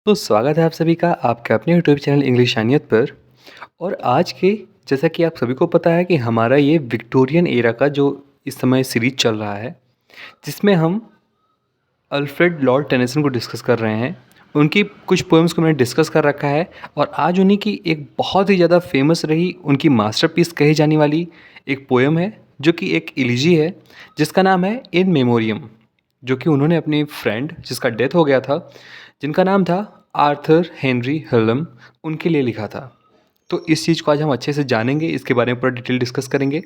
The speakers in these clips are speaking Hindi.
तो स्वागत है आप सभी का आपके अपने यूट्यूब चैनल इंग्लिश शानियत पर। और आज के जैसा कि आप सभी को पता है कि हमारा ये विक्टोरियन एरा का जो इस समय सीरीज चल रहा है, जिसमें हम अल्फ्रेड लॉर्ड टेनिसन को डिस्कस कर रहे हैं। उनकी कुछ पोएम्स को मैंने डिस्कस कर रखा है और आज उन्हीं की एक बहुत ही ज़्यादा फेमस रही, उनकी मास्टरपीस कही जाने वाली एक पोएम है, जो कि एक इलिजी है जिसका नाम है इन मेमोरियम, जो कि उन्होंने अपने फ्रेंड जिसका डेथ हो गया था, जिनका नाम था आर्थर हेनरी हलम, उनके लिए लिखा था। तो इस चीज़ को आज हम अच्छे से जानेंगे, इसके बारे में पूरा डिटेल डिस्कस करेंगे।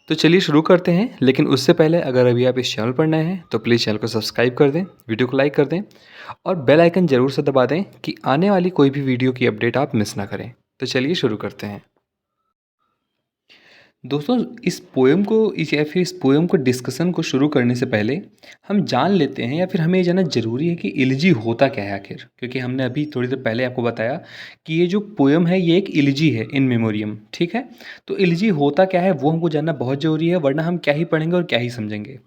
तो चलिए शुरू करते हैं, लेकिन उससे पहले अगर अभी आप इस चैनल पर नए हैं तो प्लीज़ चैनल को सब्सक्राइब कर दें, वीडियो को लाइक कर दें और बेल आइकन ज़रूर से दबा दें कि आने वाली कोई भी वीडियो की अपडेट आप मिस ना करें। तो चलिए शुरू करते हैं। दोस्तों, इस पोएम को डिस्कशन को शुरू करने से पहले हम जान लेते हैं, या फिर हमें ये जानना ज़रूरी है कि इलिजी होता क्या है आखिर, क्योंकि हमने अभी थोड़ी देर पहले आपको बताया कि ये जो पोएम है ये एक इलिजी है, इन मेमोरियम। ठीक है, तो इलिजी होता क्या है वो हमको जानना बहुत ज़रूरी है, वरना हम क्या ही पढ़ेंगे और क्या ही समझेंगे।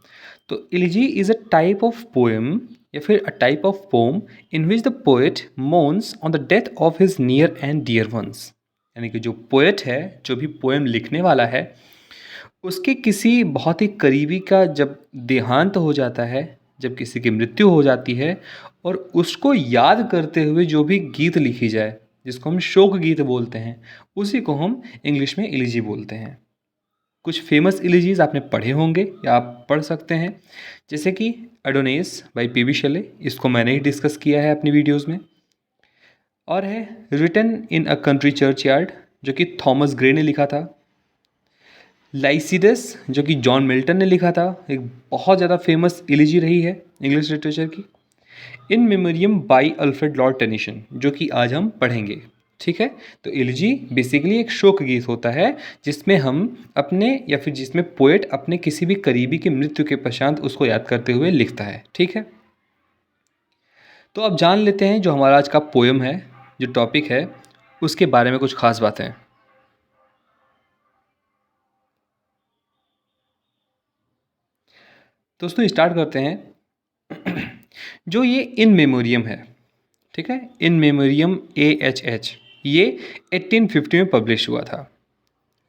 तो elegy is a type of poem, या फिर a type of poem in which the poet moans on the death of his near and dear ones. यानी कि जो पोएट है, जो भी पोएम लिखने वाला है, उसके किसी बहुत ही करीबी का जब देहांत हो जाता है, जब किसी की मृत्यु हो जाती है, और उसको याद करते हुए जो भी गीत लिखी जाए, जिसको हम शोक गीत बोलते हैं, उसी को हम इंग्लिश में इलिजी बोलते हैं। कुछ फेमस इलिजीज आपने पढ़े होंगे या आप पढ़ सकते हैं, जैसे कि एडोनेस बाई पी बी शेले, इसको मैंने ही डिस्कस किया है अपनी वीडियोज़ में। और है written in a country churchyard, जो कि थॉमस ग्रे ने लिखा था। लाइसिडस, जो कि जॉन मिल्टन ने लिखा था, एक बहुत ज़्यादा फेमस इलिजी रही है इंग्लिश लिटरेचर की। In Memoriam by Alfred Lord Tennyson, जो कि आज हम पढ़ेंगे। ठीक है, तो इलिजी बेसिकली एक शोक गीत होता है, जिसमें हम अपने, या फिर जिसमें पोएट अपने किसी भी करीबी की मृत्यु के पश्चात उसको याद करते हुए लिखता है। ठीक है, तो अब जान लेते हैं जो हमारा आज का पोएम है, जो टॉपिक है, उसके बारे में कुछ खास बातें। दोस्तों स्टार्ट करते हैं। जो ये इन मेमोरियम है, ठीक है, इन मेमोरियम AHH, ये 1850 में पब्लिश हुआ था।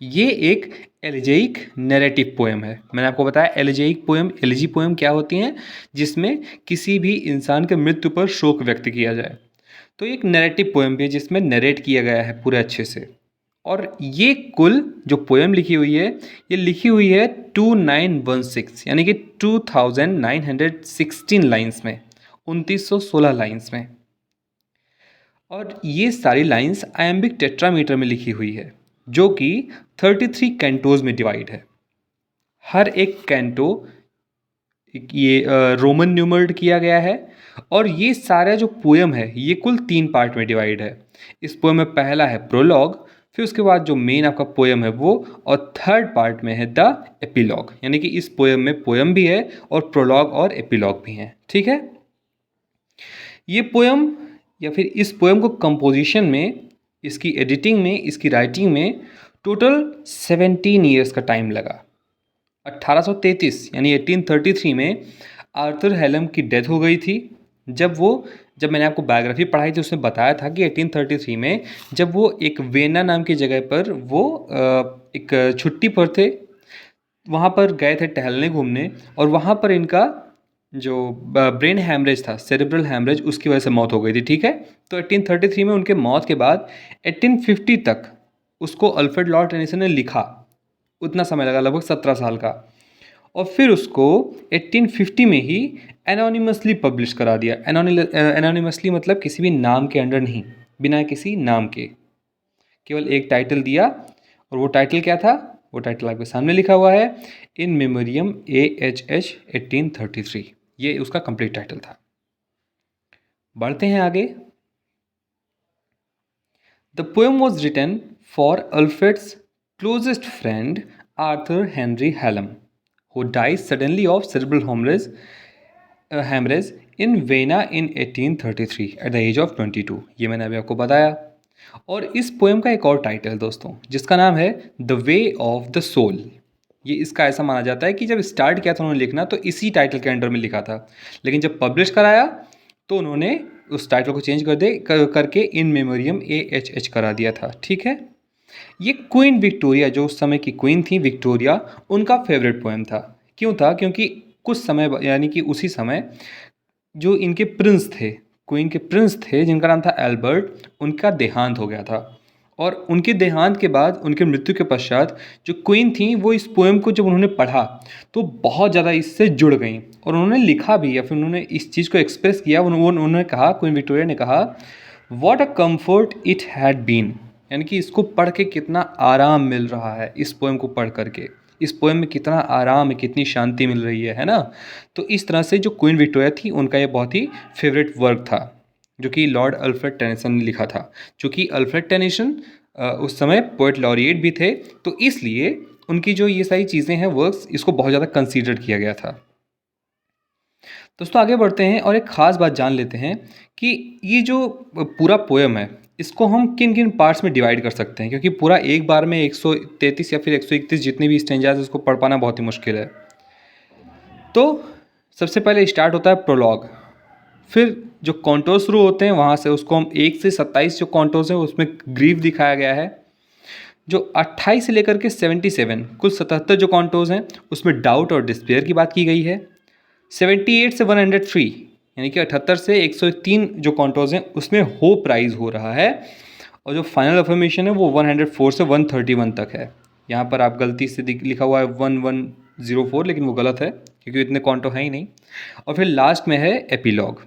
ये एक एलिजेइक नैरेटिव पोएम है। मैंने आपको बताया एलिजेइक पोएम, एलिजी पोएम क्या होती हैं, जिसमें किसी भी इंसान के मृत्यु पर शोक व्यक्त किया जाए। तो एक नैरेटिव पोएम भी है जिसमें नरेट किया गया है पूरे अच्छे से। और ये कुल जो पोएम लिखी हुई है, ये लिखी हुई है 2916, यानी कि 2916 लाइन्स में, 2916 लाइन्स में। और ये सारी लाइन्स आयम्बिक टेट्रामीटर में लिखी हुई है, जो कि 33 कैंटोज में डिवाइड है। हर एक कैंटो ये रोमन न्यूमर्ड किया गया है। और ये सारा जो पोएम है ये कुल 3 पार्ट में डिवाइड है। इस पोएम में पहला है प्रोलॉग, फिर उसके बाद जो मेन आपका पोएम है वो, और थर्ड पार्ट में है द एपिलॉग, यानी कि इस पोएम में पोएम भी है और प्रोलॉग और एपिलॉग भी हैं। ठीक है, ये पोएम, या फिर इस पोएम को कंपोजिशन में, इसकी एडिटिंग में, इसकी राइटिंग में टोटल 17 ईयर्स का टाइम लगा। 1833 यानी 1833 में आर्थर हेलम की डेथ हो गई थी। जब मैंने आपको बायोग्राफी पढ़ाई थी उसमें बताया था कि 1833 में जब वो एक वेना नाम की जगह पर वो एक छुट्टी पर थे, वहाँ पर गए थे टहलने घूमने, और वहाँ पर इनका जो ब्रेन हैमरेज था, सेरेब्रल हैमरेज, उसकी वजह से मौत हो गई थी। ठीक है, तो 1833 में उनके मौत के बाद 1850 तक उसको अल्फ्रेड लॉर्ड टेनिसन ने लिखा। उतना समय लगा, लगभग 17 साल का। और फिर उसको 1850 में ही एनोनिमसली पब्लिश करा दिया। एनोनिमसली मतलब किसी भी नाम के अंडर नहीं, बिना किसी नाम के, केवल एक टाइटल दिया। और वो टाइटल क्या था? वो टाइटल आपके सामने लिखा हुआ है, इन मेमोरियम AHH 1833। ये उसका कंप्लीट टाइटल था। बढ़ते हैं आगे। The poem was written for Alfred's closest friend Arthur Henry Hallam, who died suddenly of cerebral hemorrhage in Vienna in 1833 at the age of 22। ये मैंने अभी आपको बताया। और इस पोएम का एक और टाइटल है दोस्तों, जिसका नाम है the way of the soul. ये इसका ऐसा माना जाता है कि जब स्टार्ट किया था उन्होंने लिखना तो इसी टाइटल के अंडर में लिखा था, लेकिन जब पब्लिश कराया तो उन्होंने उस टाइटल को चेंज करके इन मेमोरियम AHH करा दिया था। ठीक है, ये क्वीन विक्टोरिया, जो उस समय की क्वीन थी विक्टोरिया, उनका फेवरेट पोएम था। क्यों था? क्योंकि कुछ समय यानी कि उसी समय जो इनके प्रिंस थे, क्वीन के प्रिंस थे जिनका नाम था एल्बर्ट, उनका देहांत हो गया था। और उनके देहांत के बाद, उनके मृत्यु के पश्चात जो क्वीन थी वो इस पोएम को जब उन्होंने पढ़ा तो बहुत ज़्यादा इससे जुड़ गई, और उन्होंने लिखा भी, या फिर उन्होंने इस चीज़ को एक्सप्रेस किया। उन्होंने कहा, क्वीन विक्टोरिया ने कहा, what a comfort it had been, यानी कि इसको पढ़ के कितना आराम मिल रहा है, इस पोएम को पढ़ करके इस पोएम में कितना आराम है, कितनी शांति मिल रही है ना। तो इस तरह से जो क्वीन विक्टोरिया थी उनका ये बहुत ही फेवरेट वर्क था, जो कि लॉर्ड अल्फ्रेड टेनिसन ने लिखा था। चूँकि अल्फ्रेड टेनिसन उस समय पोएट लॉरिएट भी थे, तो इसलिए उनकी जो ये सारी चीज़ें हैं, वर्क्स, इसको बहुत ज़्यादा कंसीडर किया गया था। दोस्तों आगे बढ़ते हैं और एक ख़ास बात जान लेते हैं कि ये जो पूरा पोएम है, इसको हम किन किन पार्ट्स में डिवाइड कर सकते हैं, क्योंकि पूरा एक बार में 133 या फिर 131 जितने भी स्टेंजाज उसको पढ़ पाना बहुत ही मुश्किल है। तो सबसे पहले स्टार्ट होता है प्रोलॉग, फिर जो कॉन्टोर शुरू होते हैं वहाँ से उसको हम 1 से 27 जो कॉन्टोर्स हैं उसमें ग्रीफ दिखाया गया है। जो 28 से लेकर के 77 कुल 77 जो कॉन्टोर्स हैं उसमें डाउट और डिस्पेयर की बात की गई है। 78 से 103 यानी कि 78 से 103 जो कॉन्टोर्स हैं उसमें होप राइज हो रहा है, और जो फाइनल अफर्मेशन है वो 104 से 131 तक है। यहाँ पर आप गलती से लिखा हुआ है 1104, लेकिन वो गलत है क्योंकि इतने कॉन्टो हैं ही नहीं। और फिर लास्ट में है एपीलॉग।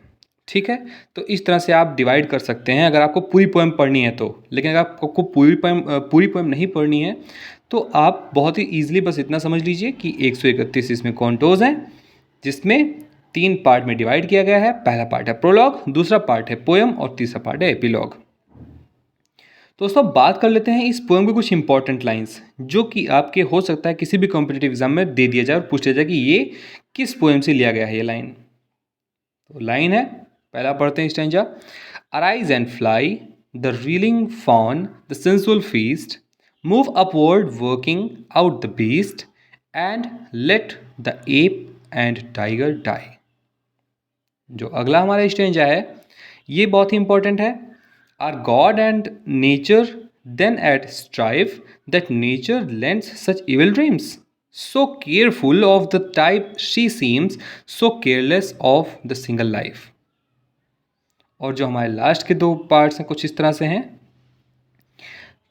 ठीक है, तो इस तरह से आप डिवाइड कर सकते हैं अगर आपको पूरी पोएम पढ़नी है तो। लेकिन अगर आपको पूरी पोएम नहीं पढ़नी है तो आप बहुत ही ईजिली बस इतना समझ लीजिए कि 131 इसमें कॉन्टोर्स हैं, जिसमें 3 पार्ट में डिवाइड किया गया है। पहला पार्ट है प्रोलॉग, दूसरा पार्ट है पोएम, और तीसरा पार्ट है एपीलॉग। तो दोस्तों बात कर लेते हैं इस पोएम के कुछ इंपॉर्टेंट लाइंस, जो कि आपके हो सकता है किसी भी कॉम्पिटिटिव एग्जाम में दे दिया जाए और पूछ लिया जाए कि ये किस पोएम से लिया गया है ये लाइन। तो लाइन है, पहला पढ़ते हैं stanza. Arise and fly, the reeling fawn, the sensual feast, move upward working out the beast, and let the ape and tiger die. जो अगला हमारा स्टैंजा है ये बहुत ही इंपॉर्टेंट है। Are God and nature then at strife, that nature lends such evil dreams? So careful of the type she seems, so careless of the single life. और जो हमारे लास्ट के 2 पार्ट्स हैं कुछ इस तरह से हैं।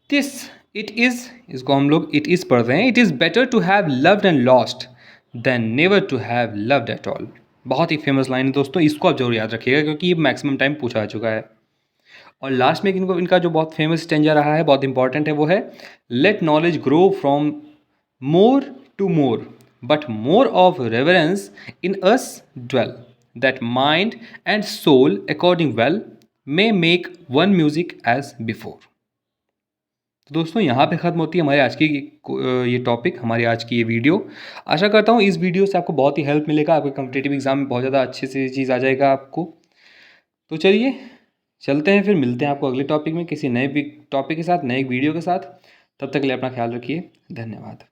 This it is, इसको हम लोग it is पढ़ रहे हैं। It is better to have loved and lost than never to have loved at all. बहुत ही फेमस लाइन है दोस्तों, इसको आप जरूर याद रखिएगा क्योंकि ये मैक्सिमम टाइम पूछा जा चुका है। और लास्ट में इनका जो बहुत फेमस स्टेंजा रहा है, बहुत इंपॉर्टेंट है, वो है let knowledge grow from more to more, but more of reverence in us dwell, that mind and soul according well may make one music as before. तो दोस्तों यहाँ पे ख़त्म होती है हमारे आज की ये टॉपिक, हमारी आज की ये वीडियो। आशा करता हूँ इस वीडियो से आपको बहुत ही हेल्प मिलेगा, आपके कॉम्पिटिटिव एग्जाम में बहुत ज़्यादा अच्छे से चीज़ आ जाएगा आपको। तो चलिए चलते हैं, फिर मिलते हैं आपको अगले टॉपिक में किसी नए टॉपिक के साथ, नए वीडियो के साथ। तब तक के लिए अपना ख्याल रखिए। धन्यवाद।